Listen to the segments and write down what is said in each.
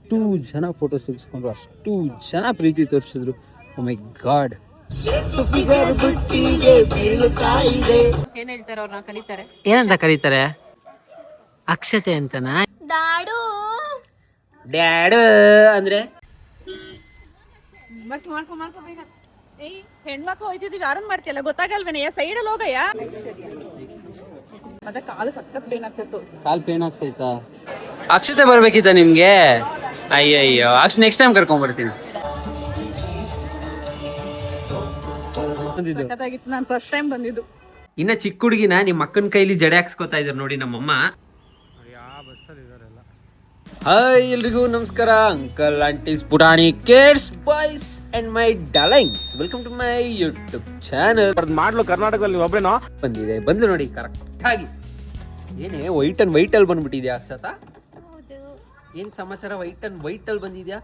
ಅಷ್ಟು ಜನ ಫೋಟೋಸ್ ತೆಗೆಸ್ಕೊಂಡ್ರು, ಅಷ್ಟು ಜನ ಪ್ರೀತಿ ತೋರಿಸಿದ್ರು. ಓ ಮೈ ಗಾಡ್. ಏನಂತ ಕರೀತಾರೆ? ಅಕ್ಷತೆ ಅಂತನಾ? ಡ್ಯಾಡು ಅಂದ್ರೆ ಹೆಣ್ಮಕ್ಳು ಹೋಯ್ತಿದೀವಿ, ಆರನ್ ಮಾಡ್ತಿಯಲ್ಲ ಗೊತ್ತಾಗಲ್ವೇನಯ್ಯ? ಸೈಡಲ್ಲಿ ಹೋಗಯ್ಯ. ಮತ್ತೆ ಕಾಲು ಸಖತ್ ಪೇನ್ ಆಗ್ತಿತ್ತು. ಕಾಲ್ ಪೇನ್ ಆಗ್ತೈತಾ? ಅಕ್ಷತೆ ಬರ್ಬೇಕಿತ್ತ ನಿಮ್ಗೆ? ಅಯ್ಯಯ್ಯೋ, ನೆಕ್ಸ್ಟ್ ಟೈಮ್ ಕರ್ಕೊಂಡ್ ಬರ್ತೀನಿ. ಸಖತ್ತಾಗಿತ್ತು, ನಾನು ಫಸ್ಟ್ ಟೈಮ್ ಬಂದಿದ್ದು. ಇನ್ನ ಚಿಕ್ಕ ಹುಡುಗಿನ ನಿಮ್ಮ ಅಕ್ಕನ ಕೈಲಿ ಜಡೆ ಹಾಕ್ಸ್ಕೊತಾ ಇದ್ರು ನೋಡಿ ನಮ್ಮಮ್ಮ. ಹಾಯ್ ಎಲ್ರಿಗೂ ನಮಸ್ಕಾರ, ಅಂಕಲ್ ಆಂಟೀಸ್ ಪುಟಾಣಿ kids boys and my darlings, welcome to my YouTube channel. ಮಾಡ್ಲು ಕರ್ನಾಟಕದಲ್ಲಿ ಒಬ್ಬರೇನೋ ಬಂದು ನೋಡಿ ಕರೆಕ್ಟ್ ಆಗಿ. ಏನೇ ವೈಟ್ ಅಂಡ್ ವೈಟ್ ಅಲ್ಲಿ ಬಂದ್ಬಿಟ್ಟಿದ್ಯಾ ಅಕ್ಷತಾ? ಏನ್ ಸಮಾಚಾರ? ವೈಟ್ ಅಂಡ್ ವೈಟ್ ಅಲ್ಲಿ ಬಂದಿದ್ಯಾ?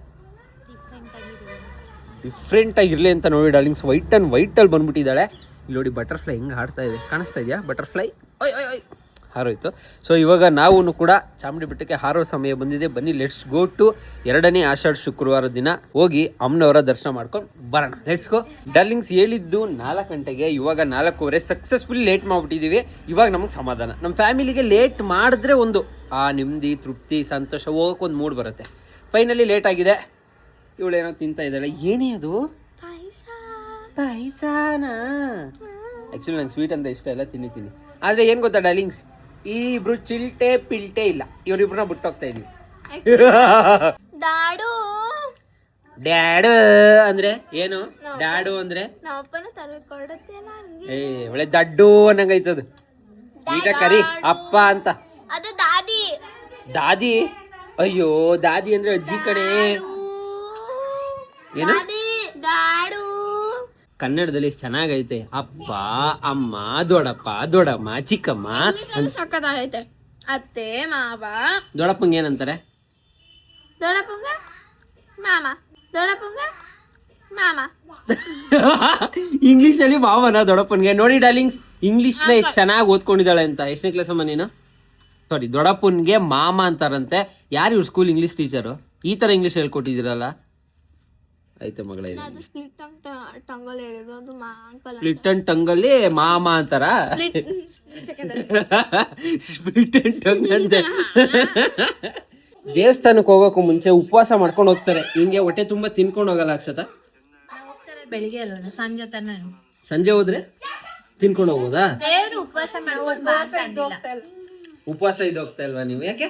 ಡಿಫ್ರೆಂಟ್ ಆಗಿರ್ಲಿ ಅಂತ ನೋಡಿ ಡಾರ್ಲಿಂಗ್ಸ್, ವೈಟ್ ಅಂಡ್ ವೈಟ್ ಅಲ್ಲಿ ಬಂದ್ಬಿಟ್ಟಿದ್ದಾಳೆ. ಇಲ್ಲಿ ನೋಡಿ ಬಟರ್ಫ್ಲೈ ಹೆಂಗೆ ಹಾಡ್ತಾ ಇದೆ, ಕಾಣಿಸ್ತಾ ಇದೆಯಾ? ಬಟರ್ಫ್ಲೈ ಹಾರೋಯ್ತು. ಸೊ ಇವಾಗ ನಾವು ಕೂಡ ಚಾಮುಂಡಿ ಬೆಟ್ಟಕ್ಕೆ ಹಾರೋ ಸಮಯ ಬಂದಿದೆ. ಬನ್ನಿ, ಲೆಟ್ಸ್ ಗೋ ಟು 2ನೇ ಆಷಾಢ ಶುಕ್ರವಾರ ದಿನ ಹೋಗಿ ಅಮ್ಮನವರ ದರ್ಶನ ಮಾಡ್ಕೊಂಡು ಬರೋಣ. Let's go darlings. ಹೇಳಿದ್ದು 4 ಗಂಟೆಗೆ, ಇವಾಗ 4:15. ಸಕ್ಸಸ್ಫುಲಿ ಲೇಟ್ ಮಾಡ್ಬಿಟ್ಟಿದ್ದೀವಿ. ಇವಾಗ ನಮಗೆ ಸಮಾಧಾನ. ನಮ್ಮ ಫ್ಯಾಮಿಲಿಗೆ ಲೇಟ್ ಮಾಡಿದ್ರೆ ಒಂದು ನೆಮ್ಮದಿ, ತೃಪ್ತಿ, ಸಂತೋಷ, ಹೋಗೋಕೆ ಒಂದು ಮೂಡ್ ಬರುತ್ತೆ. ಫೈನಲಿ ಲೇಟ್ ಆಗಿದೆ. ಇವಳೇನೋ ತಿಂತಾ ಇದ್ದಾಳೆ. ಏನೇ ಅದು? ಪಾಯಸಾನಾ? ಆ್ಯಕ್ಚುಲಿ ನಂಗೆ ಸ್ವೀಟ್ ಅಂದರೆ ಇಷ್ಟ ಇಲ್ಲ, ತಿನ್ನಿತೀನಿ. ಆದರೆ ಏನು ಗೊತ್ತಾ ಡಾರ್ಲಿಂಗ್ಸ್, ಈ ಇಬ್ರು ಚಿಲ್ಟೆ ಪಿಲ್ಟೆ ಇಲ್ಲ, ಇವರಿಬ್ರನ್ನ ಬಿಟ್ಟೋಗ್ತಾ ಇದೀವಿ. ಡ್ಯಾಡು ಅಂದ್ರೆ ಏನು? ಡ್ಯಾಡು ಅಂದ್ರೆ ಒಳ್ಳೆ ದಡ್ಡು ಅನ್ನಂಗೈತದು. ಈಗ ಕರಿ ಅಪ್ಪ ಅಂತ. ದಾದಿ? ಅಯ್ಯೋ, ದಾದಿ ಅಂದ್ರೆ ಅಜ್ಜಿ ಕಡೆ. ಏನು ಕನ್ನಡದಲ್ಲಿ ಚೆನ್ನಾಗೈತೆ. ಅಪ್ಪ, ಅಮ್ಮ, ದೊಡ್ಡಪ್ಪ, ದೊಡ್ಡಮ್ಮ, ಚಿಕ್ಕಮ್ಮ. ಸಕ್ಕತ್ತಾಗೈತೆ. ಅತ್ತೆ, ಮಾವ. ದೊಡ್ಡಪ್ಪಂಗೆ ಏನಂತಾರೆ? ದೊಡ್ಡಪ್ಪಂಗ ಮಾಮ. ದೊಡ್ಡಪ್ಪಂಗ ಮಾಮ. ಇಂಗ್ಲಿಷ್ ನಲ್ಲಿ ಮಾವನ ದೊಡ್ಡಪ್ಪನ್ಗೆ. ನೋಡಿ ಡಾರ್ಲಿಂಗ್ಸ್, ಇಂಗ್ಲಿಷ್ ನ ಎಷ್ಟು ಚೆನ್ನಾಗಿ ಓದ್ಕೊಂಡಿದ್ದಾಳೆ ಅಂತ. ಎಷ್ಟನೇ ಕ್ಲಾಸ್ ಅಮ್ಮ ನೀನು? ಸಾರಿ, ದೊಡ್ಡಪ್ಪನ್ಗೆ ಮಾಮ ಅಂತಾರಂತೆ. ಯಾರು ಇವ್ರು ಸ್ಕೂಲ್ ಇಂಗ್ಲಿಷ್ ಟೀಚರು? ಈ ತರ ಇಂಗ್ಲಿಷ್ ಹೇಳ್ಕೊಟ್ಟಿದ್ದೀರಲ್ಲ. ಆಯ್ತು ಮಗಳ, ಸ್ಪ್ಲಿಟ್ ಅಂಡ್ ಟಂಗ್ ಅಲ್ಲಿ ಮಾಮ ಅಂತಾರ. ಸ್ಪ್ಲಿಟ್ ಅಂಡ್ ಟಂಗ್ ಅಂತೆ. ದೇವಸ್ಥಾನಕ್ಕೆ ಹೋಗೋಕು ಮುಂಚೆ ಉಪವಾಸ ಮಾಡ್ಕೊಂಡು ಹೋಗ್ತಾರೆ. ಹಿಂಗೆ ಹೊಟ್ಟೆ ತುಂಬಾ ತಿನ್ಕೊಂಡು ಹೋಗಲ್ಲ ಅಕ್ಷತಾ? ಬೆಳಿಗ್ಗೆ ಅಲ್ಲ, ಸಂಜೆ ತಾನೆ. ಸಂಜೆ ಹೋದ್ರೆ ತಿನ್ಕೊಂಡು ಹೋಗೋದಾ? ಉಪವಾಸ ಇದು ಹೋಗ್ತಾ ಇಲ್ವಾ ನೀವು? ಯಾಕೆ?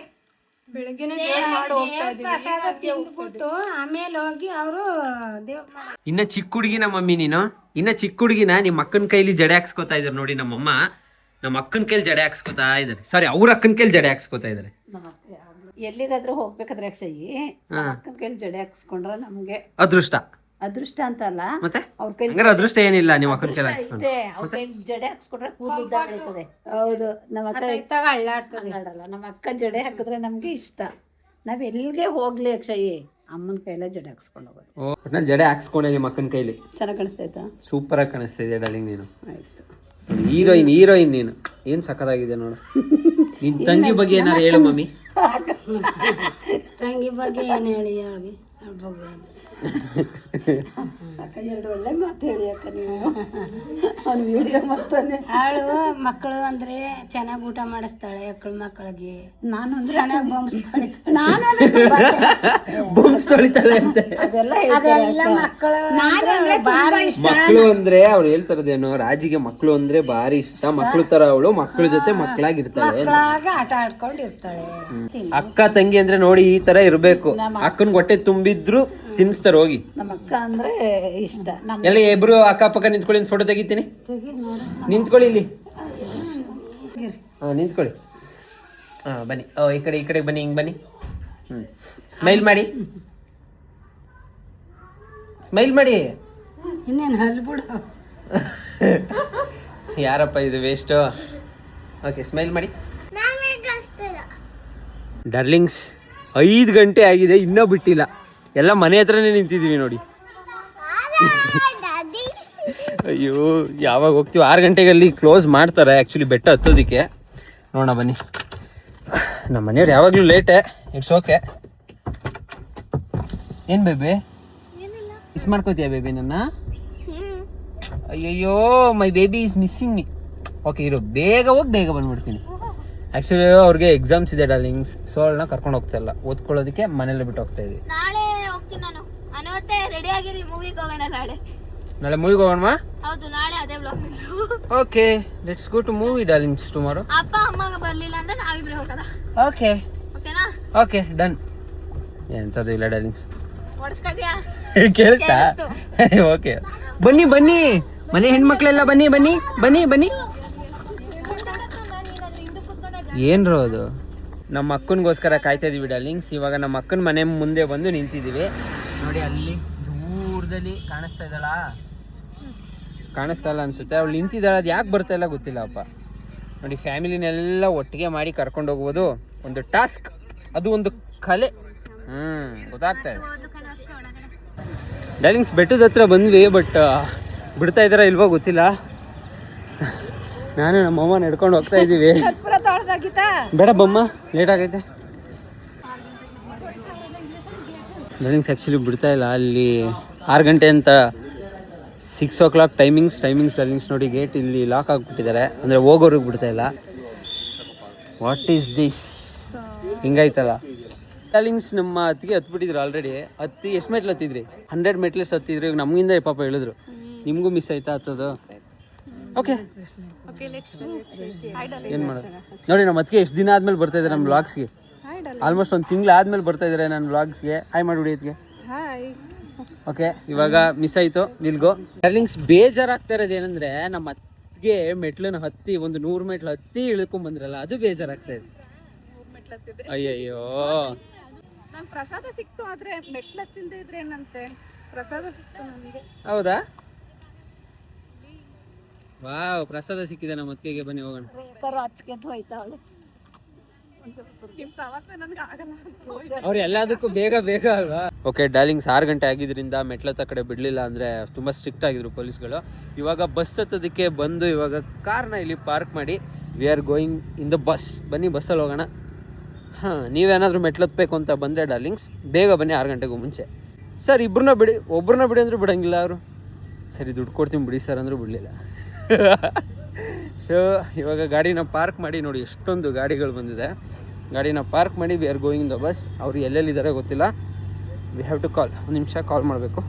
ಆಮೇಲೆ ಹೋಗಿ ಅವರು ಇನ್ನ ಚಿಕ್ಕ ಹುಡುಗಿನ ಮಮ್ಮಿ ನೀನು. ಇನ್ನ ಚಿಕ್ಕ ಹುಡುಗಿನ ನಿಮ್ಮ ಅಕ್ಕನ ಕೈಲಿ ಜಡೆ ಹಾಕ್ಸ್ಕೊತಾ ಇದಾರೆ ನೋಡಿ ನಮ್ಮಮ್ಮ. ನಮ್ಮ ಅಕ್ಕನ ಕೈಲಿ ಜಡೆ ಹಾಕ್ಸ್ಕೊತಾ ಇದಾರೆ. ಸಾರಿ, ಅವ್ರ ಅಕ್ಕನ ಕೈಲಿ ಜಡೆ ಹಾಕ್ಸ್ಕೊತಾ ಇದಾರೆ. ಎಲ್ಲಿಗಾದ್ರೂ ಹೋಗ್ಬೇಕಾದ್ರೆ ಅಕ್ಷಯ್ ಅಕ್ಕನ ಕೈಲಿ ಜಡೆ ಹಾಕ್ಸ್ಕೊಂಡ್ರೆ ನಮ್ಗೆ ಅದೃಷ್ಟ. ಅದೃಷ್ಟ ಅಂತಲ್ಲ, ಮತ್ತೆ ಅವ್ರ ಕೈಲಿ ಅದೃಷ್ಟ ಏನಿಲ್ಲ. ನಿಮ್ಮ ಅಕ್ಕನ ಕೈಲಿ ಹಾಕ್ಸ್ಕೊಂಡ್ರೆ ಅವ್ರ ಕೈಲಿ ಜಡೆ ಹಾಕ್ಸ್ಕೊಂಡ್ರೆ ಕೂದಲು ಬೆಳೀತದೆ. ಹೌದು, ನಮ್ಮ ಅಕ್ಕ ಅಳ್ಳಾಡಲ್ಲ. ನಮ್ಮ ಅಕ್ಕ ಜಡೆ ಹಾಕಿದ್ರೆ ನಮ್ಗೆ ಇಷ್ಟ. ನಾವ್ ಎಲ್ಲಿಗೆ ಹೋಗ್ಲಿ ಅಕ್ಷಯ್ ಅಮ್ಮನ ಕೈಲೇ ಜಡೆ ಹಾಕ್ಸ್ಕೊಂಡು ಹೋಗೋದು. ಒಟ್ನಲ್ಲಿ ಜಡೆ ಹಾಕ್ಸ್ಕೊಂಡೆ ನಿಮ್ಮ ಅಕ್ಕನ ಕೈಲಿ. ಚೆನ್ನಾಗಿ ಕಾಣಿಸ್ತೈತಾ? ಸೂಪರ್ ಆಗಿ ಕಾಣಿಸ್ತಾ ಇದೆ ಡಾರ್ಲಿಂಗ್ ನೀನು. ಆಯ್ತು, ಹೀರೋಯಿನ್ ನೀನು. ಏನ್ ಸಖತ್ತಾಗಿದೆ ನೋಡು. ನಿನ್ ತಂಗಿ ಬಗ್ಗೆ ಏನಾರು ಹೇಳು ಮಮ್ಮಿ. ತಂಗಿ ಬಗ್ಗೆ ಏನು ಹೇಳಿ? ಅಕ್ಕ ಎರಡು ಒಳ್ಳೆ ಮಾತು ಹೇಳಿ ಅಕ್ಕ. ನೀವು ಅವ್ನು ವಿಡಿಯೋ ಮಾಡ್ತಾನೆ. ಅವಳು ಮಕ್ಕಳು ಅಂದ್ರೆ ಚೆನ್ನಾಗಿ ಊಟ ಮಾಡಿಸ್ತಾಳೆ. ಮಕ್ಕಳಿಗೆ ನಾನು ಚೆನ್ನಾಗಿ ಬೊಂಬಿಸ್ತಾಳೆ. ತೊಳಿತಾಳೆ ಅಂತೆ. ಅದೆಲ್ಲ ಮಕ್ಕಳು ಅಂದ್ರೆ ಅವ್ರು ಹೇಳ್ತಾರದೇನೋ, ರಾಜಿಗೆ ಮಕ್ಕಳು ಅಂದ್ರೆ ಬಾರಿ ಇಷ್ಟ. ಮಕ್ಕಳು ತರ ಅವಳು ಮಕ್ಕಳ ಜೊತೆ ಮಕ್ಕಳಾಗಿರ್ತಾಳೆ, ಆಟ ಆಡ್ಕೊಂಡಿರ್ತಾಳೆ. ಅಕ್ಕ ತಂಗಿ ಅಂದ್ರೆ ನೋಡಿ ಈ ತರ ಇರ್ಬೇಕು. ಅಕ್ಕನ ಹೊಟ್ಟೆ ತುಂಬಿದ್ರು ತಿನ್ಸ್ತಾರ ಹೋಗಿ. ನಮ್ಮ ಅಕ್ಕ ಅಂದ್ರೆ ಇಷ್ಟ. ಎಲ್ಲ ಇಬ್ರು ಅಕ್ಕಪಕ್ಕ ನಿಂತ್ಕೊಳ್ಳಿ, ಫೋಟೋ ತೆಗಿತೀನಿ. ನಿಂತ್ಕೊಳ್ಳಿ ಇಲ್ಲಿ. ನಿಂತ್ಕೊಳ್ಳಿ. ಬನ್ನಿ, ಈ ಕಡೆ ಬನ್ನಿ, ಹಿಂಗ್ ಬನ್ನಿ. ಸ್ಮೈಲ್ ಮಾಡಿ, ಸ್ಮೈಲ್ ಮಾಡಿ. ಇನ್ನೇನು ಹಲ್ಬಿಡು. ಯಾರಪ್ಪ ಇದು ವೇಸ್ಟ್. ಓಕೆ, ಸ್ಮೈಲ್ ಮಾಡಿ ಡಾರ್ಲಿಂಗ್ಸ್. 5 ಗಂಟೆ ಆಗಿದೆ, ಇನ್ನೂ ಬಿಟ್ಟಿಲ್ಲ. ಎಲ್ಲ ಮನೆ ಹತ್ರನೇ ನಿಂತಿದ್ದೀವಿ ನೋಡಿ. ಅಯ್ಯೋ, ಯಾವಾಗ ಹೋಗ್ತೀವಿ? 6 ಗಂಟೆಗೆ ಅಲ್ಲಿ ಕ್ಲೋಸ್ ಮಾಡ್ತಾರೆ ಆ್ಯಕ್ಚುಲಿ ಬೆಟ್ಟ ಹತ್ತೋದಕ್ಕೆ. ನೋಡೋಣ ಬನ್ನಿ. ನಮ್ಮ ಮನೆಯವ್ರು ಯಾವಾಗಲೂ ಲೇಟೇ, ಇಟ್ಸ್ ಓಕೆ. ಏನು ಬೇಬಿ ಮಿಸ್ ಮಾಡ್ಕೋತೀಯ ಬೇಬಿ ನನ್ನ? ಅಯ್ಯಯ್ಯೋ my baby is missing me. Okay ಇರು, ಬೇಗ ಹೋಗಿ ಬೇಗ ಬಂದ್ಬಿಡ್ತೀನಿ. ಆ್ಯಕ್ಚುಲಿ ಅವ್ರಿಗೆ ಎಕ್ಸಾಮ್ಸ್ ಇದೆ ಡಾರ್ಲಿಂಗ್ಸ್, ಸೊ ಅವಳನ್ನ ಕರ್ಕೊಂಡು ಹೋಗ್ತಾ ಇಲ್ಲ, ಓದ್ಕೊಳ್ಳೋದಕ್ಕೆ ಮನೇಲಿ ಬಿಟ್ಟು ಹೋಗ್ತಾ ಇದ್ವಿ. ನಾಳೆ ಹೋಗ್ತೀನಿ ನಾನು. ಅನವತ್ತೆ ರೆಡಿ ಆಗಿರಿ, ಮೂವಿಗೆ ಹೋಗೋಣ ನಾಳೆ. ನಾಳೆ ಮೂವಿಗೆ ಹೋಗೋಣ? ಹೌದು, ನಾಳೆ ಅದೇ blog. Okay let's go to movie Darlings tomorrow. ಅಪ್ಪ ಅಮ್ಮ ಬರ್ಲಿಲ್ಲ ಅಂದ್ರೆ ನಾವಿಬ್ರು ಹೋಗೋಣ. ಓಕೆ ಓಕೆನಾ? Okay done. ಎಂಥದ್ದು ಇಲ್ಲ ಡಾರ್ಲಿಂಗ್ಸ್. ಹೊಡ್ಸ್ಕೊತೀಯಾ? ಕೇಳಿಸ್ತಾ? ಓಕೆ ಬನ್ನಿ ಬನ್ನಿ, ಮನೆ ಹೆಣ್ಮಕ್ಳೆಲ್ಲ ಬನ್ನಿ ಬನ್ನಿ ಬನ್ನಿ ಬನ್ನಿ. ಏನ್ರೋ ಅದು? ನಮ್ಮ ಅಕ್ಕನಿಗೋಸ್ಕರ ಕಾಯ್ತಾ ಇದೀವಿ ಡಾರ್ಲಿಂಗ್ಸ್. ಇವಾಗ ನಮ್ಮ ಅಕ್ಕನ ಮನೆ ಮುಂದೆ ಬಂದು ನಿಂತಿದ್ದೀವಿ ನೋಡಿ. ಅಲ್ಲಿ ದೂರದಲ್ಲಿ ಕಾಣಿಸ್ತಾ ಇದ್ದಾಳ? ಕಾಣಿಸ್ತಾ ಇಲ್ಲ ಅನ್ಸುತ್ತೆ. ಅವಳು ನಿಂತಿದ್ದಾಳೆ, ಅದು ಯಾಕೆ ಬರ್ತಾ ಇಲ್ಲ ಗೊತ್ತಿಲ್ಲ ಅಪ್ಪ. ನೋಡಿ ಫ್ಯಾಮಿಲಿನೆಲ್ಲ ಒಟ್ಟಿಗೆ ಮಾಡಿ ಕರ್ಕೊಂಡು ಹೋಗ್ಬೋದು, ಒಂದು ಟಾಸ್ಕ್, ಅದು ಒಂದು ಕಲೆ. ಗೊತ್ತಾಗ್ತಾ ಇದೆ ಡಾರ್ಲಿಂಗ್ಸ್. ಬೆಟ್ಟದ ಹತ್ರ ಬಂದ್ವಿ, ಬಟ್ ಬಿಡ್ತಾ ಇದ್ದಾರಾ ಇಲ್ವೋ ಗೊತ್ತಿಲ್ಲ. ನಾನು ನಮ್ಮಮ್ಮ ನಡ್ಕೊಂಡು ಹೋಗ್ತಾ ಇದ್ದೀವಿ. ಬೇಡ ಬಮ್ಮ, ಲೇಟ್ ಆಗೈತೆ. ಡಾರ್ಲಿಂಗ್ಸ್ ಆ್ಯಕ್ಚುಲಿ ಬಿಡ್ತಾ ಇಲ್ಲ, ಅಲ್ಲಿ 6 ಗಂಟೆ ಅಂತ 6 o'clock ಟೈಮಿಂಗ್ಸ್ ಡಾರ್ಲಿಂಗ್ಸ್. ನೋಡಿ ಗೇಟ್ ಇಲ್ಲಿ ಲಾಕ್ ಆಗಿಬಿಟ್ಟಿದ್ದಾರೆ, ಅಂದರೆ ಹೋಗೋರಿಗೆ ಬಿಡ್ತಾ ಇಲ್ಲ. What is this? ಹಿಂಗಾಯ್ತಲ್ಲ ಡಾರ್ಲಿಂಗ್ಸ್. ನಮ್ಮ ಹತ್ತಿಗೆ ಹತ್ಬಿಟ್ಟಿದ್ರು ಆಲ್ರೆಡಿ. ಎಷ್ಟು ಮೆಟ್ಲು ಹತ್ತಿದ್ರಿ? 100 ಮೆಟ್ಲು ಹತ್ತಿದ್ರು. ಈಗ ನಮಗಿಂದ ಪಾಪ ಹೇಳಿದ್ರು. ನಿಮಗೂ ಮಿಸ್ ಆಯ್ತಾ ಹತ್ತೋದು? ಓಕೆ ಏನು ಮಾಡೋದು ನೋಡಿ. ನಮ್ಮ ಅದಕ್ಕೆ ಎಷ್ಟು ದಿನ ಆದ್ಮೇಲೆ ಬರ್ತಾ ಇದ್ದಾರೆ ನಮ್ಮ ವ್ಲಾಗ್ಸ್ಗೆ. ಆಲ್ಮೋಸ್ಟ್ 1 ತಿಂಗಳು ಆದ್ಮೇಲೆ ಬರ್ತಾ ಇದ್ದಾರೆ ನನ್ನ ವ್ಲಾಗ್ಸ್ಗೆ. ಹಾಯ್ ಮಾಡಿಬಿಡಿ ಅದಕ್ಕೆ. ಓಕೆ ಇವಾಗ ಮಿಸ್ ಆಯಿತು, ನಿಲ್ಗೋ ಡಾರ್ಲಿಂಗ್ಸ್. ಬೇಜಾರಾಗ್ತಾ ಇರೋದು ಏನಂದರೆ, ನಮ್ಮ ಅತ್ತಿಗೆ ಮೆಟ್ಲನ್ನು ಹತ್ತಿ ಒಂದು 100 ಮೆಟ್ಲು ಹತ್ತಿ ಇಳ್ಕೊಂಬಂದ್ರಲ್ಲ, ಅದು ಬೇಜಾರಾಗ್ತಾ ಇದೆ. ಅಯ್ಯಯ್ಯೋ, ನಂಗೆ ಪ್ರಸಾದ ಸಿಕ್ತು, ಆದ್ರೆ ಮೆಟ್ಲು ಹತ್ತಿಲ್ದೇ ಇದ್ರೆ ಏನಂತೆ, ಪ್ರಸಾದ ಸಿಕ್ತು ನನಗೆ. ಹೌದಾ? ವಾವ್, ಪ್ರಸಾದ ಸಿಕ್ಕಿದೆ ನಮ್ಮ ಅತ್ತಿಗೆಗೆ. ಬನ್ನಿ ಹೋಗೋಣ. ಅವ್ರು ಎಲ್ಲದಕ್ಕೂ ಬೇಗ ಬೇಗ ಅಲ್ವಾ? ಓಕೆ ಡಾರ್ಲಿಂಗ್ಸ್, 6 ಗಂಟೆ ಆಗಿದ್ರಿಂದ ಮೆಟ್ಲತ್ತ ಕಡೆ ಬಿಡಲಿಲ್ಲ, ಅಂದರೆ ತುಂಬ ಸ್ಟ್ರಿಕ್ಟ್ ಆಗಿದ್ರು ಪೊಲೀಸ್ಗಳು. ಇವಾಗ ಬಸ್ ಹತ್ತೋದಕ್ಕೆ ಬಂದು ಇವಾಗ ಕಾರ್ನ ಇಲ್ಲಿ ಪಾರ್ಕ್ ಮಾಡಿ we are going in the bus. ಬನ್ನಿ ಬಸ್ಸಲ್ಲಿ ಹೋಗೋಣ. ನೀವೇನಾದರೂ ಮೆಟ್ಲತ್ಬೇಕು ಅಂತ ಬಂದರೆ ಡಾರ್ಲಿಂಗ್ಸ್ ಬೇಗ ಬನ್ನಿ, 6 ಗಂಟೆಗೂ ಮುಂಚೆ. ಸರ್ ಇಬ್ಬರನ್ನ ಬಿಡಿ, ಒಬ್ಬರನ್ನ ಬಿಡಿ ಅಂದರೂ ಬಿಡೋಂಗಿಲ್ಲ ಅವರು. ಸರಿ ದುಡ್ಡು ಕೊಡ್ತೀನಿ ಬಿಡಿ ಸರ್ ಅಂದರೂ ಬಿಡಲಿಲ್ಲ. ಸೊ ಇವಾಗ ಗಾಡಿನ ಪಾರ್ಕ್ ಮಾಡಿ, ನೋಡಿ ಎಷ್ಟೊಂದು ಗಾಡಿಗಳು ಬಂದಿದೆ. ಗಾಡಿನ ಪಾರ್ಕ್ ಮಾಡಿ we are going the bus. ಅವರು ಎಲ್ಲೆಲ್ಲಿದ್ದಾರೆ ಗೊತ್ತಿಲ್ಲ. ವಿ ಹ್ಯಾವ್ ಟು ಕಾಲ್. 1 ನಿಮಿಷ ಕಾಲ್ ಮಾಡಬೇಕು.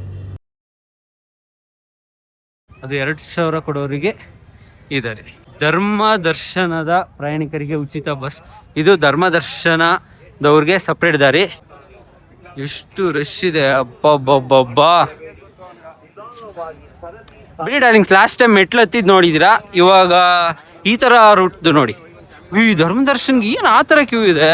ಅದು 2,000 ಕೊಡೋರಿಗೆ ಇದ್ದಾರೆ. ಧರ್ಮ ದರ್ಶನದ ಪ್ರಯಾಣಿಕರಿಗೆ ಉಚಿತ ಬಸ್. ಇದು ಧರ್ಮ ದರ್ಶನದವ್ರಿಗೆ ಸಪ್ರೇಟ್ ದಾರಿ. ಎಷ್ಟು ರಶ್ ಇದೆ ಅಬ್ಬಬ್ಬಬ್ಬಾ. ಬಿಡಿ ಡಾರ್ಲಿಂಗ್ಸ್, ಲಾಸ್ಟ್ ಟೈಮ್ ಮೆಟ್ಲು ಹತ್ತಿದ್ದು ನೋಡಿದ್ದೀರಾ, ಇವಾಗ ಈ ಥರ ರೂಟ್ದು ನೋಡಿ. ಈ ಧರ್ಮ ದರ್ಶನ್ಗೆ ಏನು ಆ ಥರ ಕ್ಯೂ ಇದೆ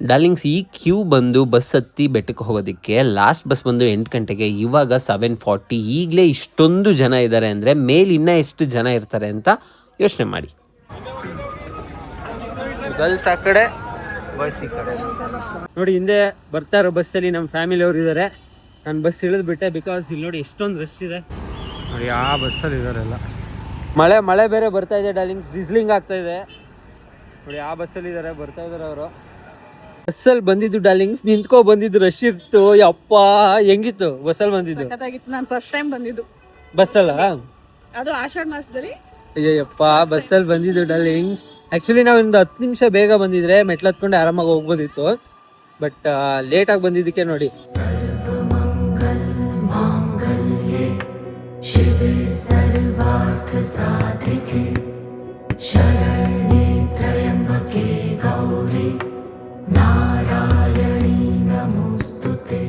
ಡಾರ್ಲಿಂಗ್ಸ್. ಈ ಕ್ಯೂ ಬಂದು ಬಸ್ ಹತ್ತಿ ಬೆಟ್ಟಕ್ಕೆ ಹೋಗೋದಕ್ಕೆ ಲಾಸ್ಟ್ ಬಸ್ ಬಂದು 8 ಗಂಟೆಗೆ, ಇವಾಗ 7:40. ಈಗಲೇ ಇಷ್ಟೊಂದು ಜನ ಇದ್ದಾರೆ ಅಂದರೆ ಮೇಲೆ ಇನ್ನೂ ಎಷ್ಟು ಜನ ಇರ್ತಾರೆ ಅಂತ ಯೋಚನೆ ಮಾಡಿ. ಗರ್ಲ್ಸ್ ಆ ಕಡೆ, ಬಾಯ್ಸ್ ಈ ಕಡೆ. ನೋಡಿ ಹಿಂದೆ ಬರ್ತಾ ಇರೋ ಬಸ್ಸಲ್ಲಿ ನಮ್ಮ ಫ್ಯಾಮಿಲಿ ಅವರು ಇದ್ದಾರೆ. ನಾನು ಬಸ್ ಇಳಿದ್ಬಿಟ್ಟೆ, ಬಿಕಾಸ್ ಇಲ್ಲಿ ನೋಡಿ ಎಷ್ಟೊಂದು ರಶ್ ಇದೆ. ನೋಡಿ ಆ ಬಸ್ಸಲ್ಲಿ ಇದ್ದಾರೆಲ್ಲ. ಮಳೆ ಬೇರೆ ಬರ್ತಾ ಇದೆ ಡಾರ್ಲಿಂಗ್ಸ್, ಡ್ರಿಸ್ಲಿಂಗ್ ಆಗ್ತಾ ಇದೆ. ನೋಡಿ ಆ ಬಸ್ಸಲ್ಲಿ ಇದ್ದಾರೆ, ಬರ್ತಾ ಇದ್ದಾರೆ ಅವರು. ಬಸ್ಸಲ್ಲಿ ಬಂದಿದ್ದು ಡಾರ್ಲಿಂಗ್ಸ್, ನಿಂತ್ಕೊ ಬಂದಿದ್ದು, ರಶ್ ಇತ್ತು. ಯಪ್ಪ ಹೆಂಗಿತ್ತು ಬಸ್ಸಲ್ಲಿ ಬಂದಿದ್ದು? ನಾನು ಫಸ್ಟ್ ಟೈಮ್ ಬಂದಿದ್ದು ಬಸ್ಸಲ್ಲ, ಅದು ಆಷಾಢ ಮಾಸದಲ್ಲಿ. ಅಯ್ಯಪ್ಪ ಬಸ್ಸಲ್ಲಿ ಬಂದಿದ್ದು ಡಾರ್ಲಿಂಗ್ಸ್. ಆ್ಯಕ್ಚುಲಿ ನಾವು ಒಂದು 10 ನಿಮಿಷ ಬೇಗ ಬಂದಿದ್ರೆ ಮೆಟ್ಲು ಹತ್ಕೊಂಡು ಆರಾಮಾಗಿ ಹೋಗ್ಬೋದಿತ್ತು. ಬಟ್ ಲೇಟಾಗಿ ಬಂದಿದ್ದಕ್ಕೆ ನೋಡಿ. ಶಿವೆ ಸರ್ವಾರ್ಥ ಸಾಧಿಕೆ ಶರಣ್ಯೇ ತ್ರಯಂಬಕೆ ಗೌರಿ ನಾರಾಯಣಿ ನಮೋಸ್ತುತೆ.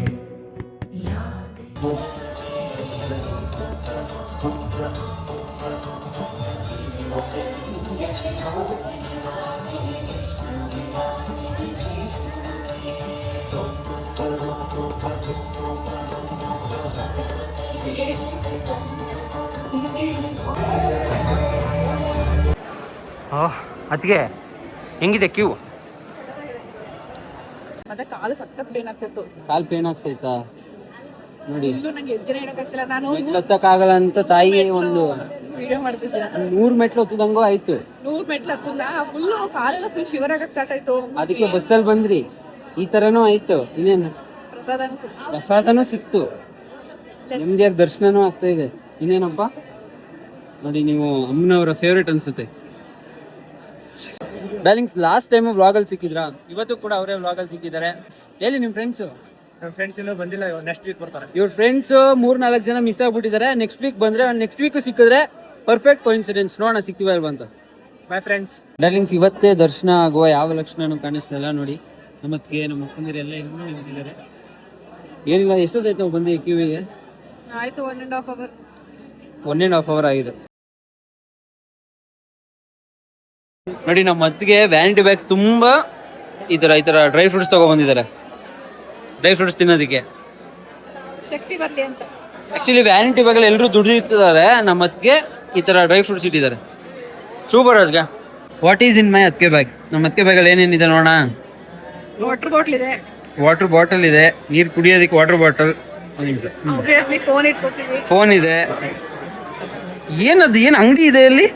ಅದಕ್ಕೆ ಹೆಂಗಿದೆ ಕ್ಯೂ? ಮತ್ತೆ ಕಾಲು ಸಖತ್ ಪೇನ್ ಆಗ್ತಿತ್ತು. ಕಾಲು ಪೇನ್ ಆಗ್ತೈತಾ ನೋಡಿ. ನಂಗೆ ಹೆಜ್ಜೆನೇ ಇಡಕ್ಕಾಗ್ತಿಲ್ಲ. ನಾನು ಮೆಟ್ಲು ಹತ್ತಕ್ಕಾಗಲ್ಲ ಅಂತ ತಾಯಿ ಒಂದು ವಿಡಿಯೋ ಮಾಡ್ತಿದ್ದೆ. 100 ಮೆಟ್ಲು ಹತ್ತದಂಗೂ ಆಯ್ತು. 100 ಮೆಟ್ಲು ಹತ್ತದ ಫುಲ್ಲು ಕಾಲೆಲ್ಲ ಫುಲ್ ಶಿವರ್ ಆಗಕ್ಕೆ ಸ್ಟಾರ್ಟ್ ಆಯ್ತು. ಅದಕ್ಕೆ ಬಸ್ಸಲ್ಲಿ ಬಂದ್ರಿ, ಈ ಥರನೂ ಆಯ್ತು. ಇನ್ನೇನು ಪ್ರಸಾದನೂ ಸಿಕ್ತು. ಪ್ರಸಾದನೂ ಸಿಕ್ತು, ನಿಮ್ಗೆ ದರ್ಶನನೂ ಆಗ್ತಾ ಇದೆ. ಇನ್ನೇನಪ್ಪ ನೋಡಿ, ನೀವು ಅಮ್ಮನವರ ಫೇವ್ರೇಟ್ ಅನ್ಸುತ್ತೆ. ಡಾರ್ಲಿಂಗ್ಸ್, ಲಾಸ್ಟ್ ಟೈಮ್ ವ್ಲಾಗಲ್ಲಿ ಸಿಕ್ಕಿದ್ರಾ? ಇವತ್ತು ಕೂಡ ಅವರೇ ವ್ಲಾಗಲ್ಲಿ ಸಿಕ್ಕಿದ್ದಾರೆ. ಹೇಳಿ ನಿಮ್ಮ ಫ್ರೆಂಡ್ಸು. ನಮ್ಮ ಫ್ರೆಂಡ್ಸ್ ಇನ್ನೂ ಬಂದಿಲ್ಲ, ನೆಕ್ಸ್ಟ್ ವೀಕ್ ಬರ್ತಾರೆ. ಇವ್ರ ಫ್ರೆಂಡ್ಸ್ 3-4 ಜನ ಮಿಸ್ ಆಗ್ಬಿಟ್ಟಿದ್ದಾರೆ. ನೆಕ್ಸ್ಟ್ ವೀಕ್ ಬಂದರೆ, ನೆಕ್ಸ್ಟ್ ವೀಕು ಸಿಕ್ಕಿದ್ರೆ ಪರ್ಫೆಕ್ಟ್ ಕೋಇನ್ಸಿಡೆನ್ಸ್. ನೋಡೋಣ ಸಿಗ್ತೀವ ಅಲ್ವಾ ಅಂತ. By friends. ಡಾರ್ಲಿಂಗ್ಸ್, ಇವತ್ತೇ ದರ್ಶನ ಆಗುವ ಯಾವ ಲಕ್ಷಣನೂ ಕಾಣಿಸ್ತಿಲ್ಲ ನೋಡಿ. ನಮ್ಮತ್ತಿಗೆ ನಮ್ಮ ಅಪ್ಪಂದಿರು ಎಲ್ಲ ಇನ್ನೂ ನಿಂತಿದ್ದಾರೆ. ಏನಿಲ್ಲ, ಎಷ್ಟೊತ್ತಾಯ್ತು ನಾವು ಬಂದು ಕ್ಯೂವಿಗೆ? ಆಯ್ತು, 1.5 hour. 1.5 hour ಆಗಿದೆ ನೋಡಿ. ನಮ್ಮ ಅತ್ತಿಗೆ ವ್ಯಾನಿಟಿ ಬ್ಯಾಗ್ ತುಂಬ ಈ ಥರ ಡ್ರೈ ಫ್ರೂಟ್ಸ್ ತೊಗೊಬಂದಿದ್ದಾರೆ, ಡ್ರೈ ಫ್ರೂಟ್ಸ್ ತಿನ್ನೋದಕ್ಕೆ. ಶಕ್ತಿ ಬರ್ಲಿ ಅಂತ. ಆ್ಯಕ್ಚುಲಿ ವ್ಯಾನಿಟಿ ಬ್ಯಾಗಲ್ಲಿ ಎಲ್ಲರೂ ದುಡ್ಡು ಇಟ್ಟಿದ್ದಾರೆ, ನಮ್ಮ ಅತ್ತಿಗೆ ಈ ಥರ ಡ್ರೈ ಫ್ರೂಟ್ಸ್ ಇಟ್ಟಿದ್ದಾರೆ. ಸೂಪರ್. ಅದಕ್ಕೆ ವಾಟ್ ಈಸ್ ಇನ್ ಮೈ ಅತ್ತಿಗೆ ಬ್ಯಾಗ್? ನಮ್ಮ ಅತ್ತಿಗೆ ಬ್ಯಾಗಲ್ಲಿ ಏನೇನಿದೆ ನೋಡೋಣ. ವಾಟರ್ ಬಾಟ್ಲ್ ಇದೆ, ವಾಟರ್ ಬಾಟಲ್ ಇದೆ, ನೀರು ಕುಡಿಯೋದಕ್ಕೆ ವಾಟರ್ ಬಾಟಲ್. ಫೋನ್ ಇಟ್ಕೊತೀವಿ. ಫೋನ್ ಇದೆ. ಏನದು, ಏನು ಅಂಗಡಿ ಇದೆ ಅಲ್ಲಿ?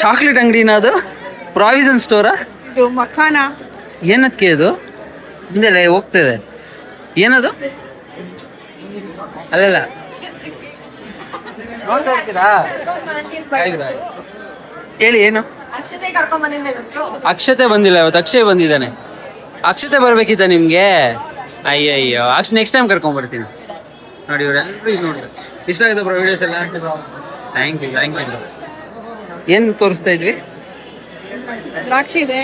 ಚಾಕ್ಲೇಟ್ ಅಂಗಡಿನ ಅದು? ಪ್ರಾವಿಷನ್ ಸ್ಟೋರಾ? ಇದು ಮಖಾನ. ಏನದಕ್ಕೆ ಅದು? ಹಿಂದೆಲ್ಲ ಹೋಗ್ತದೆ. ಏನದು? ಅಲ್ಲಲ್ಲ, ಹೇಳಿ ಏನು? ಅಕ್ಷತೆ ಬಂದಿಲ್ಲ ಇವತ್ತು. ಅಕ್ಷಯ್ ಬಂದಿದ್ದಾನೆ. ಅಕ್ಷತೆ ಬರ್ಬೇಕಿತ್ತ ನಿಮ್ಗೆ? ಅಯ್ಯಯ್ಯೋ, ನೆಕ್ಸ್ಟ್ ಟೈಮ್ ಕರ್ಕೊಂಡ್ಬರ್ತೀನಿ. ನೋಡಿ ಇವರೆಲ್ಲರೂ ಈಗ ನೋಡಿದ್ರೆ ಇಷ್ಟ ಆಗಿದೆ ಬ್ರೋ ವಿಡಿಯೋಸ್ ಎಲ್ಲ. Thank you. ಏನು ತೋರಿಸ್ತಾ ಇದ್ವಿ? ದ್ರಾಕ್ಷಿ ಇದೆ,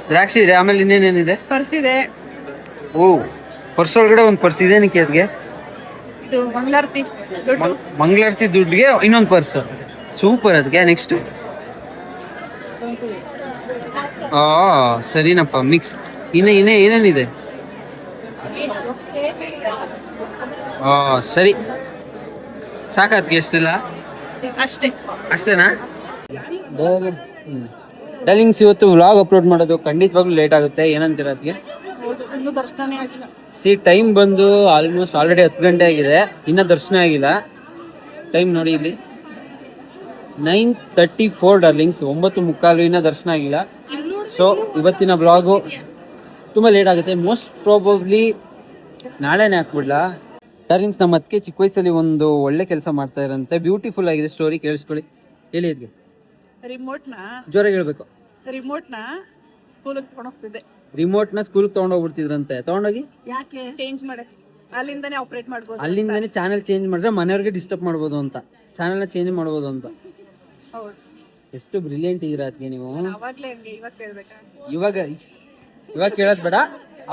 ದ್ರಾಕ್ಷಿ ಇದೆ, ಆಮೇಲೆ ಇನ್ನೇನೇನಿದೆ? ಪರ್ಸ್ ಇದೆ. ಓ, ಪರ್ಸ್ ಒಳಗಡೆ ಒಂದು ಪರ್ಸ್ ಇದೆ. ಏನಕ್ಕೆ ಅದಕ್ಕೆ? ಇದು ಮಂಗಳಾರತಿ ದುಡ್ಡು. ಮಂಗಳಾರತಿ ದುಡ್ಡಿಗೆ ಇನ್ನೊಂದು ಪರ್ಸ್. ಸೂಪರ್. ಅದಕ್ಕೆ ನೆಕ್ಸ್ಟ್? ಸರಿನಪ್ಪ, ಮಿಕ್ಸ್. ಏನೇನಿದೆ? ಸರಿ, ಸಾಕಾದ್ಗೆ ಎಷ್ಟಿಲ್ಲ? ಅಷ್ಟೇನಾ? ಡಾರ್ಲಿಂಗ್ಸ್, ಇವತ್ತು ವ್ಲಾಗ್ ಅಪ್ಲೋಡ್ ಮಾಡೋದು ಖಂಡಿತವಾಗ್ಲೂ ಲೇಟ್ ಆಗುತ್ತೆ. ಏನಂತೀರ ಅದಕ್ಕೆ? ಇನ್ನೂ ದರ್ಶನನೇ ಆಗಿಲ್ಲ. ಟೈಮ್ ಬಂದು ಆಲ್ರೆಡಿ 10 ಗಂಟೆ ಆಗಿದೆ, ಇನ್ನೂ ದರ್ಶನ ಆಗಿಲ್ಲ. ಟೈಮ್ ನೋಡಿ ಇಲ್ಲಿ 9:34 ಡಾರ್ಲಿಂಗ್ಸ್, 9:15 ಇನ್ನೂ ದರ್ಶನ ಆಗಿಲ್ಲ. ಸೊ ಇವತ್ತಿನ ವ್ಲಾಗು ತುಂಬ ಲೇಟ್ ಆಗುತ್ತೆ. ಮೋಸ್ಟ್ ಪ್ರಾಬಬ್ಲಿ ನಾಳೆನೇ ಹಾಕ್ಬಿಡ್ಲಾ? ಡಾರ್ಲಿಂಗ್ಸ್, ನಮ್ಮ ಅದಕ್ಕೆ ಚಿಕ್ಕ ವಯಸ್ಸಲ್ಲಿ ಒಂದು ಒಳ್ಳೆ ಕೆಲಸ ಮಾಡ್ತಾ ಇರಂತೆ. ಬ್ಯೂಟಿಫುಲ್ ಆಗಿದೆ ಸ್ಟೋರಿ, ಕೇಳಿಸ್ಕೊಳ್ಳಿ. ಹೇಳಿ ಅದಕ್ಕೆ. ಜೋರಾಗಿ ಹೇಳ್ಬೇಕು. ರಿಮೋಟ್ನ ಸ್ಕೂಲಿಗೆ ತಗೊಂಡು ಹೋಗ್ತಿದ್ದೆ. ರಿಮೋಟ್ನ ಸ್ಕೂಲ್ಗೆ ತೊಗೊಂಡೋಗ್ಬಿಡ್ತಿದ್ರಂತೆ. ತೊಗೊಂಡೋಗಿ ಯಾಕೆ ಚೇಂಜ್ ಮಾಡಕ್ಕೆ? ಅಲ್ಲಿಂದನೇ ಆಪರೇಟ್ ಮಾಡ್ಬೋದು. ಅಲ್ಲಿಂದನೇ ಚಾನಲ್ ಚೇಂಜ್ ಮಾಡಿದ್ರೆ ಮನೆಯವ್ರಿಗೆ ಡಿಸ್ಟರ್ಬ್ ಮಾಡ್ಬೋದು ಅಂತ, ಚಾನಲ್ನ ಚೇಂಜ್ ಮಾಡ್ಬೋದು ಅಂತ. ಹೌದು. ಎಷ್ಟು ಬ್ರಿಲಿಯಂಟ್ ಇದ್ದೀರಾ ಅದಕ್ಕೆ ನೀವು. ಅವಾಗಲೇ ಹಂಗೆ, ಇವಾಗ ಕೇಳ್ಬೇಕಾ? ಇವಾಗ ಕೇಳೋದು ಬೇಡ,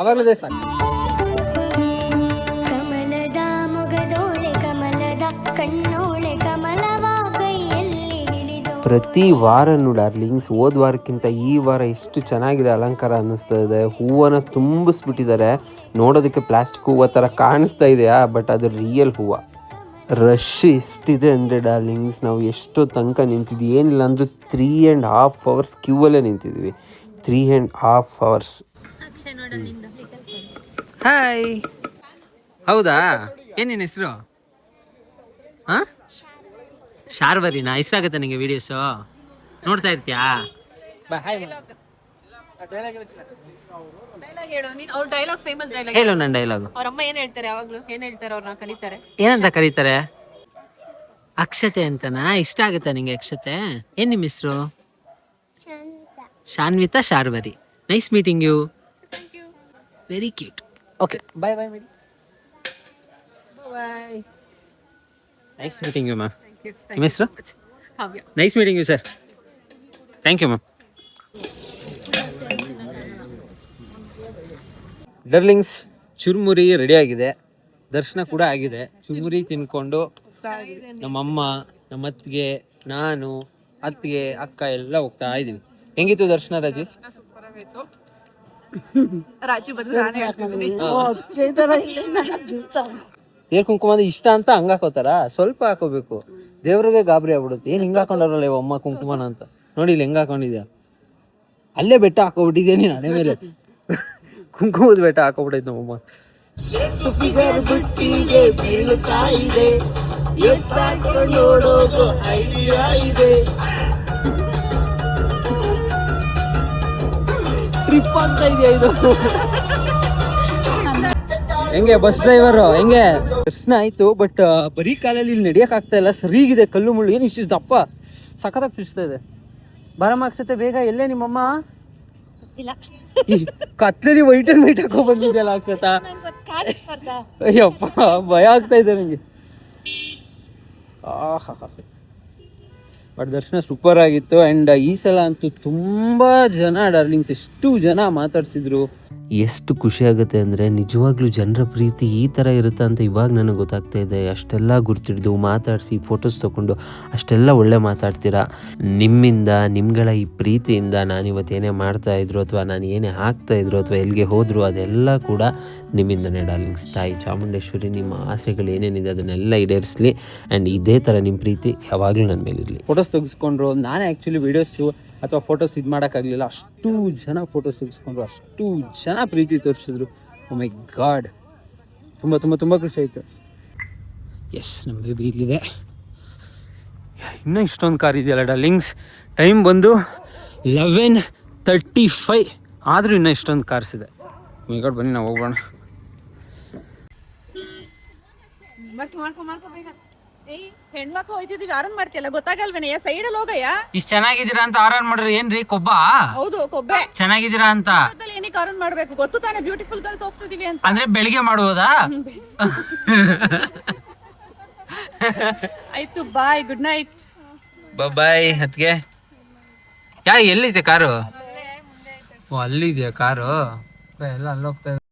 ಅವಾಗಲೇ ಸಾಕು. ಕಮಲದ ಮೊಗದೋಳೆ ಕಮಲದ ಕಣ್ಣೋಳೆ ಕಮಲವ ಕೈಯಲ್ಲಿ ಹಿಡಿದು. ಪ್ರತಿ ವಾರನೂ ಡಾರ್ಲಿಂಗ್ಸ್, ಹೋದ ವಾರಕ್ಕಿಂತ ಈ ವಾರ ಎಷ್ಟು ಚೆನ್ನಾಗಿದೆ ಅಲಂಕಾರ ಅನ್ನಿಸ್ತಾ ಇದೆ. ಹೂವನ್ನ ತುಂಬಿಸ್ಬಿಟ್ಟಿದ್ದಾರೆ. ನೋಡೋದಕ್ಕೆ ಪ್ಲಾಸ್ಟಿಕ್ ಹೂವು ಥರ ಕಾಣಿಸ್ತಾ ಇದೆಯಾ, ಬಟ್ ಅದು ರಿಯಲ್ ಹೂವು. ರಶ್ ಎಷ್ಟಿದೆ ಅಂದರೆ ಡಾರ್ಲಿಂಗ್ಸ್, ನಾವು ಎಷ್ಟೋ ತನಕ ನಿಂತಿದ್ವಿ. ಏನಿಲ್ಲ ಅಂದರೂ 3.5 hours ಕ್ಯೂವಲ್ಲೇ ನಿಂತಿದ್ವಿ. 3.5 hours. ಹಾಯ್. ಹೌದಾ? ಏನೇನು ಹೆಸರು? ಹಾಂ, ಶಾರ್ವರಿನಾ? ಇಷ್ಟ ಆಗುತ್ತೆ ನನಗೆ ವೀಡಿಯೋಸು ನೋಡ್ತಾ ಇರ್ತೀಯಾ? ಹೇಳು ನನ್ನ ಡೈಲಾಗು. ಅವ್ರಮ್ಮ ಏನ್ ಹೇಳ್ತಾರೆ? ಯಾವಾಗ್ಲೂ ಏನ್ ಹೇಳ್ತಾರೆ? ಅವ್ರನ್ನ ಕರೀತಾರೆ, ಏನಂತ ಕರೀತಾರೆ? ಅಕ್ಷತೆ ಅಂತನಾ? ಇಷ್ಟ ಆಗುತ್ತಾ ನಿಂಗೆ ಅಕ್ಷತೆ? ಏನ್ ನಿಮ್ಮ ಹೆಸರು? Shanvita Sharvari. Nice meeting you. Very cute. Okay, bye bye ಮೇಡಿ. Bye. Nice meeting you ma'am. ನಿಮ್ಮ ಹೆಸರು? Nice meeting you sir. Thank you ma'am. Darlings, churumuri ready ಆಗಿದೆ, ದರ್ಶನ ಕೂಡ ಆಗಿದೆ. ಚುರುಮುರಿ ತಿನ್ಕೊಂಡು ನಮ್ಮಮ್ಮ, ನಮ್ಮ ಅತ್ತಿಗೆ, ನಾನು, ಅತ್ತಿಗೆ, ಅಕ್ಕ ಎಲ್ಲ ಹೋಗ್ತಾ ಇದ್ದೀವಿ. ಹೆಂಗಿತ್ತು ದರ್ಶನ ರಾಜಿ? ಸೂಪರ್ ಆಗಿತ್ತು. ರಾಜು ಬಂದ್ರೆ ನಾನೇ ಹೇಳ್ತಿದ್ದೀನಿ. ಏರ್ ಕುಂಕುಮ ಅಂದ್ರೆ ಇಷ್ಟ ಅಂತ ಹಂಗ ಹಾಕೋತಾರ? ಸ್ವಲ್ಪ ಹಾಕೋಬೇಕು, ದೇವ್ರಿಗೆ ಗಾಬರಿ ಆಗ್ಬಿಡುತ್ತೆ. ಏನ್ ಹಿಂಗ ಹಾಕೊಂಡವ್ರಲ್ಲ ಅಮ್ಮ ಕುಂಕುಮನ ಅಂತ. ನೋಡಿ ಇಲ್ಲಿ ಹೆಂಗ ಹಾಕೊಂಡಿದ್ಯಾ, ಅಲ್ಲೇ ಬೆಟ್ಟ ಹಾಕೋಬಿಟ್ಟಿದ್ಯಾ ನೀನು ಹಣೆ ಮೇಲೆ. ಕುಂಕುಮದ ಬೆಟ್ಟ ಹಾಕೋಬಿಟ್ಟೈತೆ ನಮ್ಮಮ್ಮ. ಟ್ರಿಪ್ ಅಂತ ಇದೆಯಾ ಇದು? ಹೆಂಗೆ ಬಸ್ ಡ್ರೈವರು ಹೆಂಗೆ ದರ್ಶನ ಆಯ್ತು ಬಟ್ ಬರೀ ಕಾಲಲ್ಲಿ ಇಲ್ಲಿ ನಡೆಯಕ್ ಆಗ್ತಾ ಇಲ್ಲ. ಸರಿಗಿದೆ ಕಲ್ಲು ಮುಳ್ಳು ಏನು ಇಷ್ಟು ದಪ್ಪ ಸಖತ್ತಾಗಿ ಚುಚ್ತಾ ಇದೆ. ಬಾರಮ್ಮ ಅಕ್ಷತೆ ಬೇಗ. ಎಲ್ಲೇ ನಿಮ್ಮಮ್ಮ? ಈ ಕತ್ಲಲ್ಲಿ ವೈಟ್ ಅಂಡ್ ವೈಟ್ ಹಾಕೋ ಬಂದಿದೆಯಲ್ಲ ಅಕ್ಷತಾ. ಅಯ್ಯಪ್ಪ ಭಯ ಆಗ್ತಾ ಇದೆ ನನಗೆ. ಬಟ್ ದರ್ಶನ ಸೂಪರ್ ಆಗಿತ್ತು. ಆ್ಯಂಡ್ ಈ ಸಲ ಅಂತೂ ತುಂಬ ಜನ ಡಾರ್ಲಿಂಗ್ಸ್, ಎಷ್ಟು ಜನ ಮಾತಾಡ್ಸಿದ್ರು. ಎಷ್ಟು ಖುಷಿ ಆಗುತ್ತೆ ಅಂದರೆ ನಿಜವಾಗ್ಲೂ ಜನರ ಪ್ರೀತಿ ಈ ಥರ ಇರುತ್ತೆ ಅಂತ ಇವಾಗ ನನಗೆ ಗೊತ್ತಾಗ್ತಾ ಇದೆ. ಅಷ್ಟೆಲ್ಲ ಗುರ್ತಿಡ್ದು ಮಾತಾಡಿಸಿ ಫೋಟೋಸ್ ತೊಗೊಂಡು ಅಷ್ಟೆಲ್ಲ ಒಳ್ಳೆ ಮಾತಾಡ್ತೀರಾ. ನಿಮ್ಮಿಂದ ನಿಮ್ಗಳ ಈ ಪ್ರೀತಿಯಿಂದ ನಾನಿವತ್ತು ಏನೇ ಮಾಡ್ತಾಯಿದ್ರು ಅಥವಾ ನಾನು ಏನೇ ಹಾಕ್ತಾಯಿದ್ರು ಅಥವಾ ಎಲ್ಲಿಗೆ ಹೋದರು ಅದೆಲ್ಲ ಕೂಡ ನಿಮ್ಮಿಂದನೇ ಡಾರ್ಲಿಂಗ್ಸ್. ತಾಯಿ ಚಾಮುಂಡೇಶ್ವರಿ ನಿಮ್ಮ ಆಸೆಗಳು ಏನೇನಿದೆ ಅದನ್ನೆಲ್ಲ ಈಡೇರಿಸಲಿ. ಆ್ಯಂಡ್ ಇದೇ ಥರ ನಿಮ್ಮ ಪ್ರೀತಿ ಯಾವಾಗಲೂ ನನ್ನ ಮೇಲಿರಲಿ. ಫೋಟೋಸ್ ತೆಗೆಸ್ಕೊಂಡ್ರು. ನಾನೇ ಆ್ಯಕ್ಚುಲಿ ವೀಡಿಯೋಸು ಅಥವಾ ಫೋಟೋಸ್ ಇದು ಮಾಡೋಕ್ಕಾಗಲಿಲ್ಲ. ಅಷ್ಟು ಜನ ಫೋಟೋಸ್ ತೆಗೆಸ್ಕೊಂಡ್ರು, ಅಷ್ಟು ಜನ ಪ್ರೀತಿ ತೋರಿಸಿದ್ರು. ಓ ಮೈ ಗಾಡ್, ತುಂಬ ತುಂಬ ತುಂಬ ಖುಷಿ ಆಯಿತು. ಎಸ್, ನಮ್ಮ ಬೇಬಿ ಇಲ್ಲಿದೆ. ಇನ್ನೂ ಇಷ್ಟೊಂದು ಕಾರ್ ಇದೆಯಲ್ಲ ಡಾರ್ಲಿಂಗ್ಸ್. ಟೈಮ್ ಬಂದು 11:35 ಆದರೂ ಇನ್ನೂ ಇಷ್ಟೊಂದು ಕಾರ್ಸ್ ಇದೆ. ಮೈ ಗಾಡ್, ಬನ್ನಿ ನಾವು ಹೋಗೋಣ. ಹೆಣ್ಮಕ್ಳು ಹೋಯ್ತಿದೀವಿ, ಆರನ್ ಮಾಡ್ತಿಯಲ್ಲ ಗೊತ್ತಾಗಲ್ವೇನಯ್ಯ? ಸೈಡಲ್ಲಿ ಹೋಗಯ್ಯ. ಇಷ್ಟು ಚೆನ್ನಾಗಿದ್ದೀರಾ ಅಂತ ಆರಾನ್ ಮಾಡ್ರಿ. ಏನ್ರಿ ಕೊಬ್ಬ? ಹೌದು, ಕೊಬ್ಬೆ. ಚೆನ್ನಾಗಿದ್ದೀರಾ ಅಂತ ಏನಕ್ಕೆ ಆರನ್ ಮಾಡ್ಬೇಕು? ಗೊತ್ತು ತಾನೆ ಬ್ಯೂಟಿಫುಲ್ ಗರ್ಲ್ಸ್ ಹೋಗ್ತಿದೀವಿ ಅಂತ. ಅಂದ್ರೆ ಬೆಳಿಗ್ಗೆ ಮಾಡುವುದಾ? ಆಯ್ತು, ಬಾಯ್, ಗುಡ್ ನೈಟ್. ಬಾಯ್. ಅದಕ್ಕೆ ಎಲ್ಲಿದೆ ಕಾರು? ಓ, ಅಲ್ಲಿದೆಯಾ ಕಾರು? ಎಲ್ಲ ಅಲ್ಲಿ ಹೋಗ್ತಾ ಇದೆ.